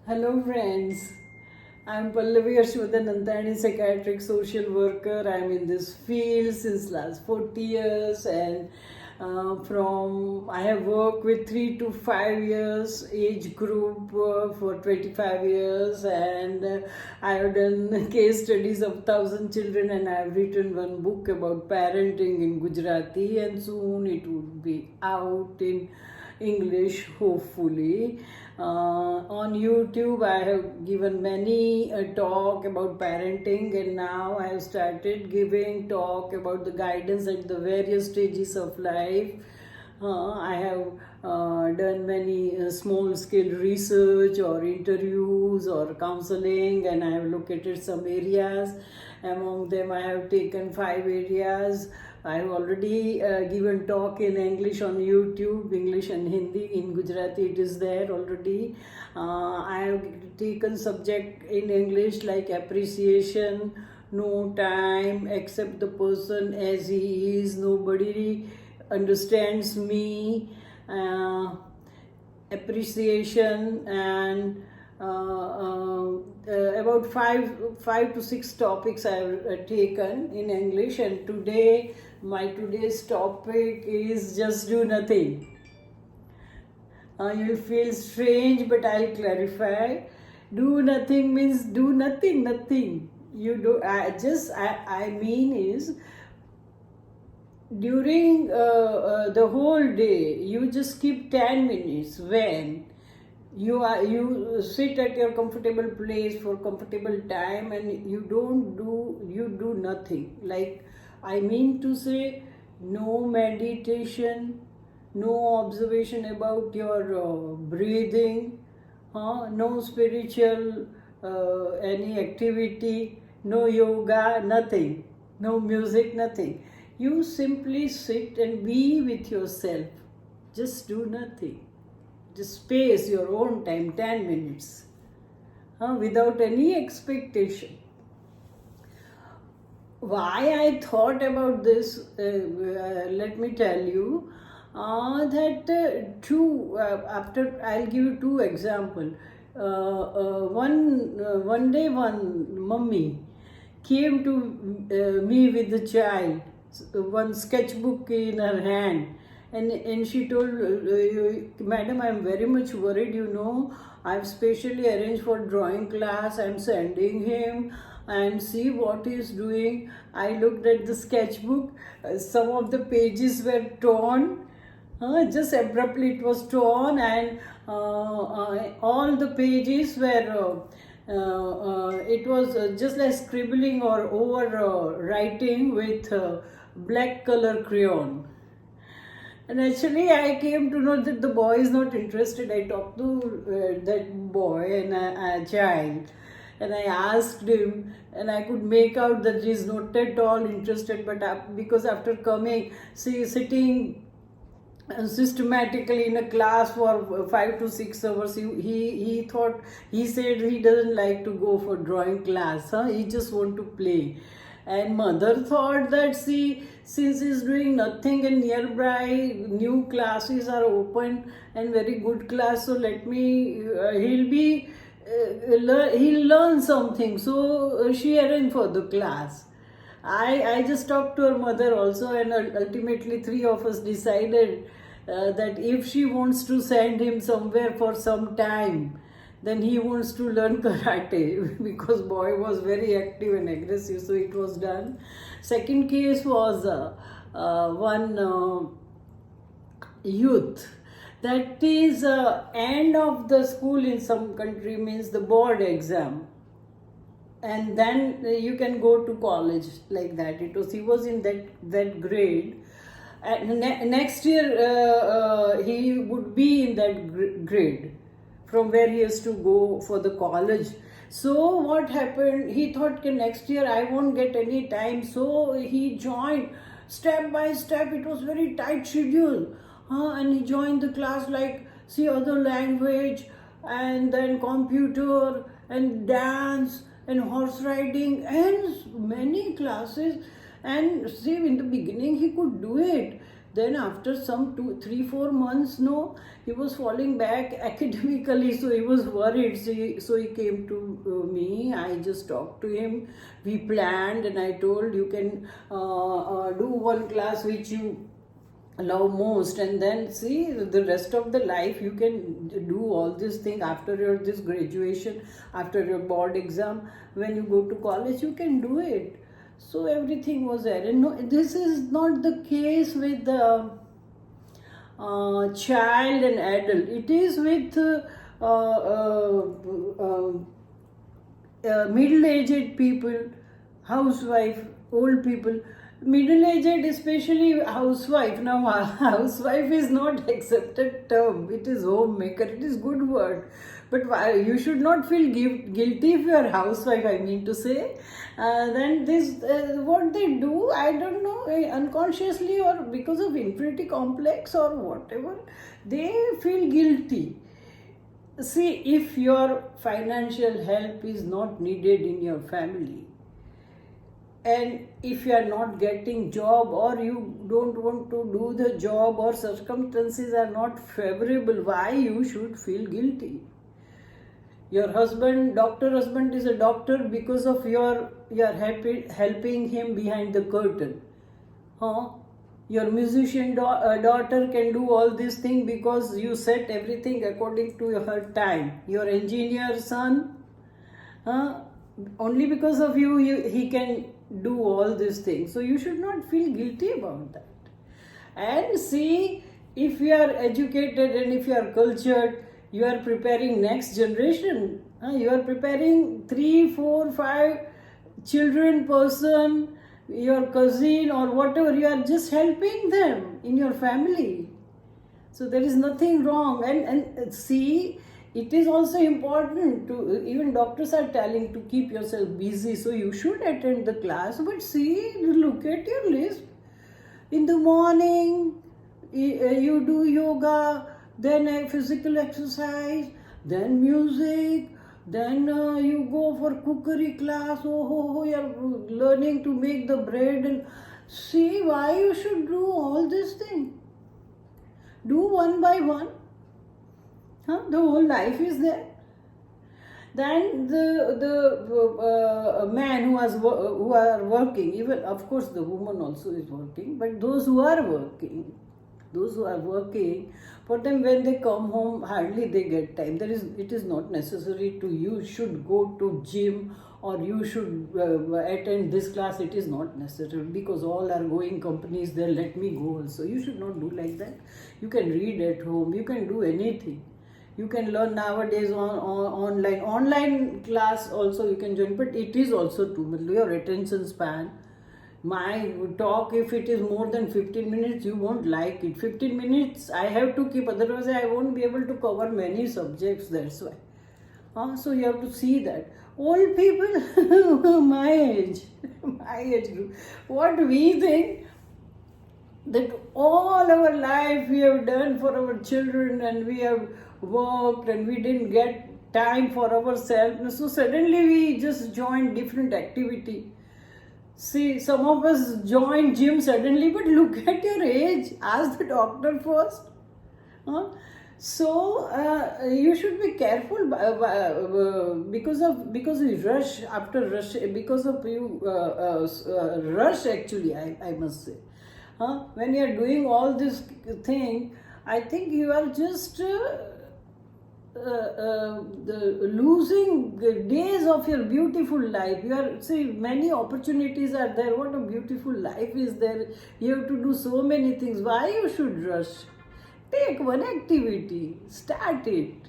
Hello friends, I'm Pallavi.H.Antani.Psychiatric social worker. I'm in this field since last 40 years and I have worked with 3 to 5 years age group for 25 years and I have done case studies of 1,000 children and I have written one book about parenting in Gujarati and soon it would be out in English, hopefully. On YouTube, I have given many talk about parenting, and now I have started giving talk about the guidance at the various stages of life. I have done many small scale research or interviews or counseling, and I have located some areas. Among them, I have taken 5 areas. I have already given talk in English on YouTube, English and Hindi. In Gujarati, it is there already. I have taken subject in English like appreciation, no time, accept the person as he is, nobody understands me, appreciation, and about five to six topics I have taken in English, and today's topic is just do nothing. You will feel strange, but I'll clarify. Do nothing means do nothing, nothing. You do. I mean is during the whole day, you just keep 10 minutes when you sit at your comfortable place for comfortable time and you do nothing. Like, I mean to say, no meditation, no observation about your breathing, no spiritual any activity, no yoga, nothing, no music, nothing. You simply sit and be with yourself. Just do nothing. Just space your own time, 10 minutes, without any expectation. Why I thought about this, let me tell you, after I'll give you 2 examples. One day one mummy came to me with the child, one sketchbook in her hand, and she told, Madam, I'm very much worried, I've specially arranged for drawing class, I'm sending him and see what he's doing. I looked at the sketchbook, some of the pages were torn, just abruptly it was torn, and all the pages were it was just like scribbling or over writing with black color crayon. And actually, I came to know that the boy is not interested. I talked to that boy and a child, and I asked him, and I could make out that he is not at all interested. But because after coming, sitting systematically in a class for 5 to 6 hours, he said he doesn't like to go for drawing class. He just want to play. And mother thought that, since he's doing nothing and nearby new classes are open and very good class, so let me, he'll learn something. So she arranged for the class. I just talked to her mother also, and ultimately 3 of us decided that if she wants to send him somewhere for some time, then he wants to learn karate because boy was very active and aggressive, so it was done. Second case was one youth. That is end of the school in some country means the board exam, and then you can go to college like that. He was in that grade. And next year he would be in that grade from where he has to go for the college. So what happened, he thought, next year I won't get any time, so he joined step by step. It was very tight schedule, and he joined the class like other language, and then computer and dance and horse riding and many classes. And in the beginning he could do it. Then after some 2, 3, 4 months, no, he was falling back academically, so he was worried. So he came to me. I just talked to him. We planned, and I told, you can do one class which you love most, and then see the rest of the life you can do all this thing after your this graduation, after your board exam. When you go to college, you can do it. So everything was there. And no, this is not the case with the child and adult. It is with middle-aged people, housewife, old people. Middle-aged, especially housewife. Now, housewife is not accepted term. It is homemaker. It is good word. But you should not feel guilty if you are housewife, I mean to say. Then this, what they do, I don't know, unconsciously or because of infinity complex or whatever, they feel guilty. See, if your financial help is not needed in your family, and if you are not getting job, or you don't want to do the job, or circumstances are not favorable, why you should feel guilty? Your husband, doctor husband is a doctor because of you are helping him behind the curtain. Huh? Your musician daughter can do all these things because you set everything according to her time. Your engineer son, only because of you, he can do all these things. So you should not feel guilty about that. And see, if you are educated and if you are cultured, you are preparing next generation. You are preparing 3, 4, 5 children person, your cousin or whatever. You are just helping them in your family. So there is nothing wrong. And see, it is also important to, even doctors are telling to keep yourself busy. So you should attend the class. But see, look at your list. In the morning, you do yoga, then a physical exercise, then music, then you go for cookery class. You're learning to make the bread. And see, why you should do all these things? Do one by one. The whole life is there. Then the man who are working, even of course the woman also is working, but those who are working, for them, when they come home, hardly they get time. It is not necessary to, you should go to gym or you should attend this class. It is not necessary because all are going companies there. Let me go also. You should not do like that. You can read at home. You can do anything. You can learn nowadays online class also you can join, but it is also too much. Your attention span. My talk, if it is more than 15 minutes, you won't like it. 15 minutes I have to keep, otherwise I won't be able to cover many subjects, that's why. So you have to see that. Old people, my age group, what we think, that all our life we have done for our children and we have worked and we didn't get time for ourselves. So suddenly we just joined different activity. See, some of us joined gym suddenly, but look at your age. Ask the doctor first. So you should be careful because you rush after rush, because of you rush actually. I must say, when you are doing all this thing, I think you are just losing days of your beautiful life. You are, see, many opportunities are there. What a beautiful life is there. You have to do so many things. Why you should rush? Take one activity, start it,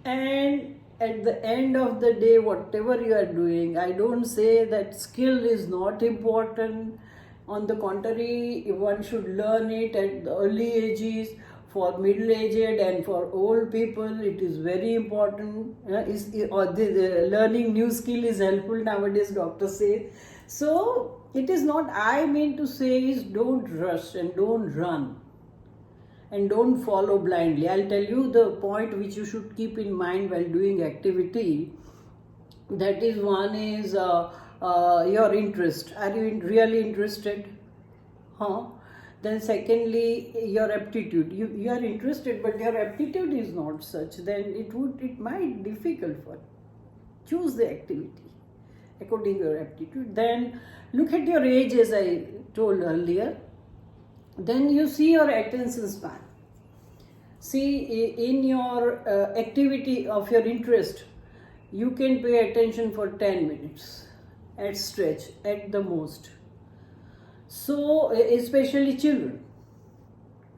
and at the end of the day, whatever you are doing, I don't say that skill is not important. On the contrary, one should learn it at the early ages. For middle-aged and for old people, it is very important. The learning new skill is helpful nowadays, doctors say. So it is not, I mean to say is, don't rush and don't run and don't follow blindly. I'll tell you the point which you should keep in mind while doing activity. That is, one is your interest. Are you really interested? Then secondly, your aptitude. You are interested, but your aptitude is not such. Then it might difficult for you. Choose the activity according to your aptitude. Then look at your age, as I told earlier. Then you see your attention span. See, in your activity of your interest, you can pay attention for 10 minutes at stretch, at the most. So, especially children.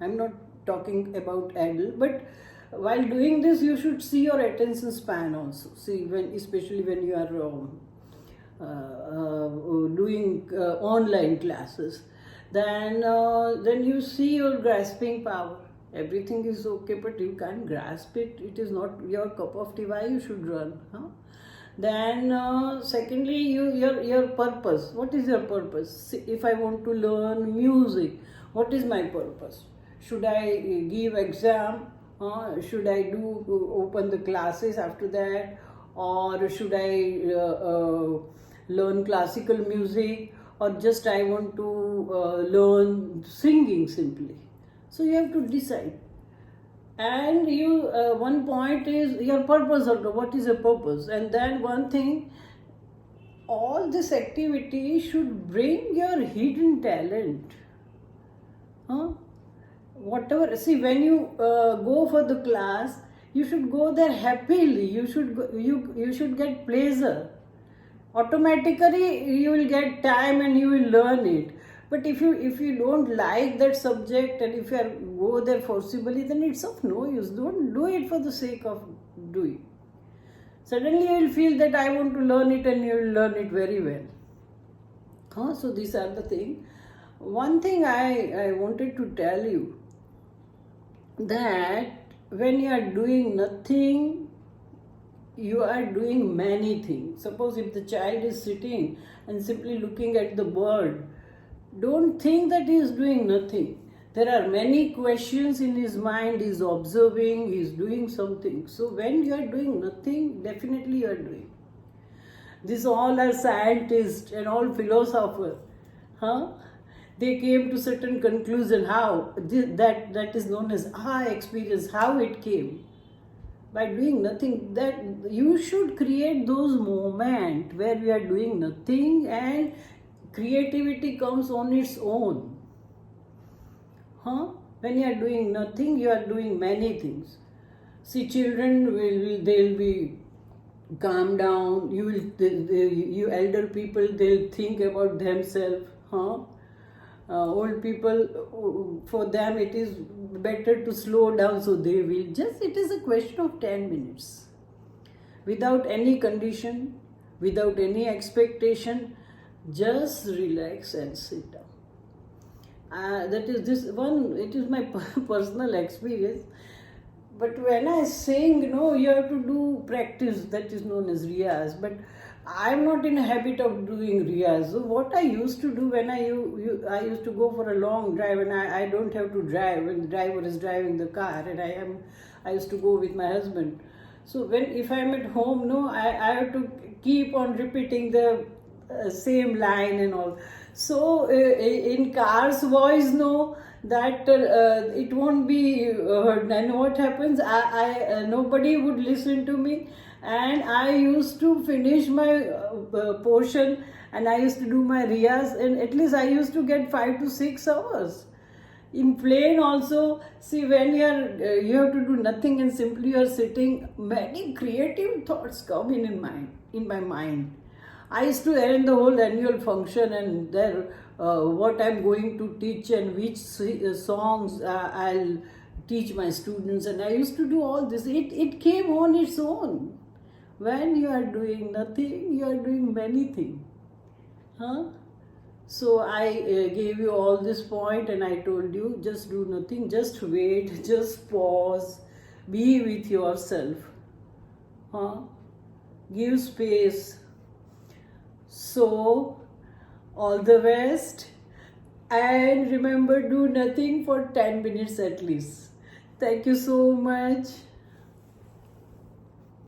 I'm not talking about adult, but while doing this, you should see your attention span also. See, especially when you are doing online classes, then you see your grasping power. Everything is okay, but you can't grasp it. It is not your cup of tea. Why you should run? Huh? Then secondly, your purpose. What is your purpose? See, if I want to learn music, what is my purpose? Should I give exam? Should I open the classes after that, or should I learn classical music, or just I want to learn singing simply? So you have to decide. And one point is your purpose also. What is your purpose? And then one thing, all this activity should bring your hidden talent. Whatever. See, when you go for the class, you should go there happily. You should get pleasure. Automatically, you will get time and you will learn it. But if you don't like that subject, and if you go there forcibly, then it's of no use. Don't do it for the sake of doing. Suddenly you will feel that I want to learn it, and you will learn it very well. So these are the things. One thing I wanted to tell you, that when you are doing nothing, you are doing many things. Suppose if the child is sitting and simply looking at the bird, don't think that he is doing nothing. There are many questions in his mind, he is observing, he is doing something. So when you are doing nothing, definitely you are doing. These all are scientists and all philosophers. They came to certain conclusion. How? That is known as aha experience. How it came? By doing nothing. That you should create those moments where we are doing nothing, and creativity comes on its own. When you are doing nothing, you are doing many things. See, children they'll be calm down. You elder people, they'll think about themselves. Old people, for them it is better to slow down, so they will just. It is a question of 10 minutes, without any condition, without any expectation. Just relax and sit down. That is this one. It is my personal experience. But when I sing, you have to do practice. That is known as riyaz. But I am not in a habit of doing riyaz. So what I used to do when I used to go for a long drive, and I don't have to drive when the driver is driving the car, and I used to go with my husband. So if I am at home, I have to keep on repeating the same line and all. So in car's voice, that it won't be heard. And what happens? Nobody would listen to me, and I used to finish my portion, and I used to do my riyaz, and at least I used to get 5 to 6 hours. In plane also, see, when you have to do nothing and simply you are sitting, many creative thoughts come in my mind. I used to arrange the whole annual function, and there what I'm going to teach and which songs I'll teach my students, and I used to do all this. It came on its own. When you are doing nothing, you are doing many things. So I gave you all this point, and I told you, just do nothing, just wait, just pause, be with yourself. Give space. So, all the best, and remember, do nothing for 10 minutes at least. Thank you so much.